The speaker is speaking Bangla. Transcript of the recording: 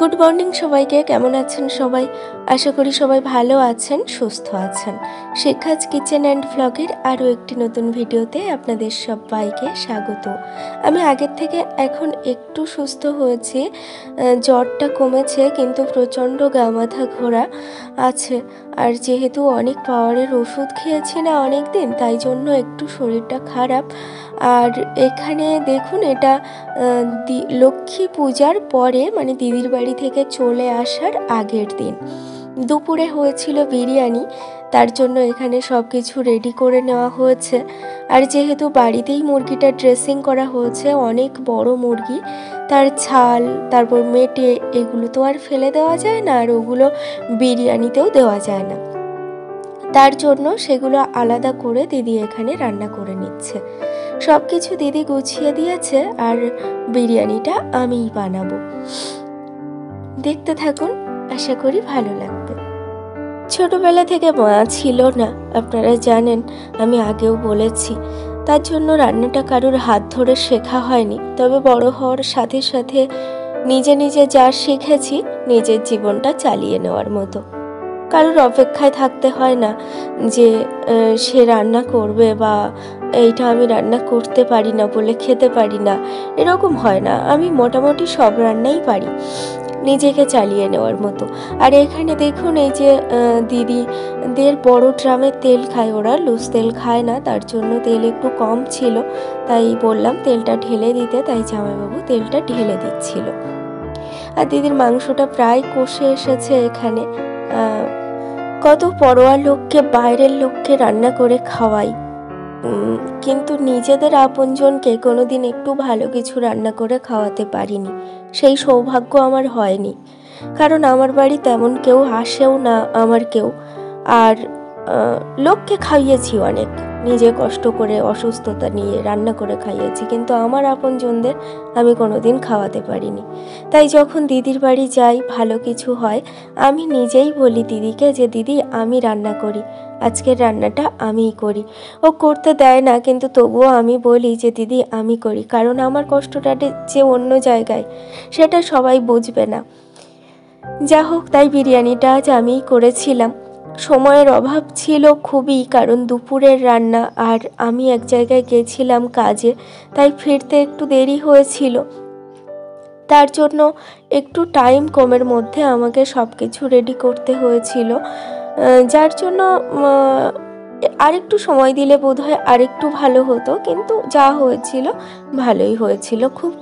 গুড মর্নিং সবাইকে। কেমন আছেন সবাই? আশা করি সবাই ভালো আছেন, সুস্থ আছেন। শিখাজ কিচেন অ্যান্ড ব্লগের আরও একটি নতুন ভিডিওতে আপনাদের সবাইকে স্বাগত। আমি আগের থেকে এখন একটু সুস্থ হয়েছি, জ্বরটা কমেছে, কিন্তু প্রচণ্ড গা মাথা ঘোরা আছে। আর যেহেতু অনেক পাওয়ারের ওষুধ খেয়েছি না অনেক দিন, তাই জন্য একটু শরীরটা খারাপ। আর এখানে দেখুন, এটা লক্ষ্মী পূজার পরে, মানে দিদির বাড়ি থেকে চলে আসার আগের দিন দুপুরে হয়েছিল বিরিয়ানি। তার জন্য এখানে সব কিছু রেডি করে নেওয়া হয়েছে। আর যেহেতু বাড়িতেই মুরগিটা ড্রেসিং করা হয়েছে, অনেক বড় মুরগি, তার ছাল, তারপর মেটে, এগুলো তো আর ফেলে দেওয়া যায় না, আর ওগুলো বিরিয়ানিতেও দেওয়া যায় না। তার জন্য সেগুলো আলাদা করে দিদি এখানে রান্না করে নিচ্ছে। সব কিছু দিদি গুছিয়ে দিয়েছে, আর বিরিয়ানিটা আমিই বানাবো। দেখতে থাকুন, আশা করি ভালো লাগবে। ছোটবেলা থেকে মা ছিল না, আপনারা জানেন, আমি আগেও বলেছি। তার জন্য রান্নাটা কারোর হাত ধরে শেখা হয়নি। তবে বড় হওয়ার সাথে সাথে নিজে নিজে যা শিখেছি, নিজের জীবনটা চালিয়ে নেওয়ার মতো। কারোর অপেক্ষায় থাকতে হয় না যে সে রান্না করবে, বা এইটা আমি রান্না করতে পারি না বলে খেতে পারি না, এরকম হয় না। আমি মোটামুটি সব রান্নাই পারি, নিজেকে চালিয়ে নেওয়ার মতো। আর এখানে দেখুন, এই যে দিদিদের বড় ড্রামের তেল খায়, ওরা লুজ তেল খায় না, তার জন্য তেল একটু কম ছিল। তাই বললাম তেলটা ঢেলে দিতে, তাই জামাইবাবু তেলটা ঢেলে দিচ্ছিল। আর দিদির মাংসটা প্রায় কষে এসেছে এখানে। কত পরোয়া লোককে, বাইরের লোককে রান্না করে খাওয়াই, কিন্তু নিজেদের আপনজনকে কোনোদিন একটু ভালো কিছু রান্না করে খাওয়াতে পারিনি। সেই সৌভাগ্য আমার হয়নি, কারণ আমার বাড়ি তেমন কেউ আসেও না আমার কেউ। আর লোককে খাইয়েছি অনেক, নিজে কষ্ট করে অসুস্থতা নিয়ে রান্না করে খাইয়েছি, কিন্তু আমার আপনজনদের আমি কোনোদিন খাওয়াতে পারিনি। তাই যখন দিদির বাড়ি যাই, ভালো কিছু হয়, আমি নিজেই বলি দিদিকে যে দিদি আমি রান্না করি, আজকের রান্নাটা আমিই করি। ও করতে দেয় না, কিন্তু তবুও আমি বলি যে দিদি আমি করি, কারণ আমার কষ্টটা যে অন্য জায়গায়, সেটা সবাই বুঝবে না। যা হোক, তাই বিরিয়ানিটা আজ আমিই করেছিলাম। সময়ের অভাব ছিল খুবই, কারণ দুপুরের রান্না, আর আমি এক জায়গায় গেছিলাম কাজে, তাই ফিরতে একটু দেরি হয়েছিল। তার জন্য একটু টাইম কমের মধ্যে আমাকে সব কিছু রেডি করতে হয়েছিল, যার জন্য আরেকটু সময় দিলে বোধহয় আরেকটু ভালো হতো, কিন্তু যা হয়েছিল ভালোই হয়েছিল, খুব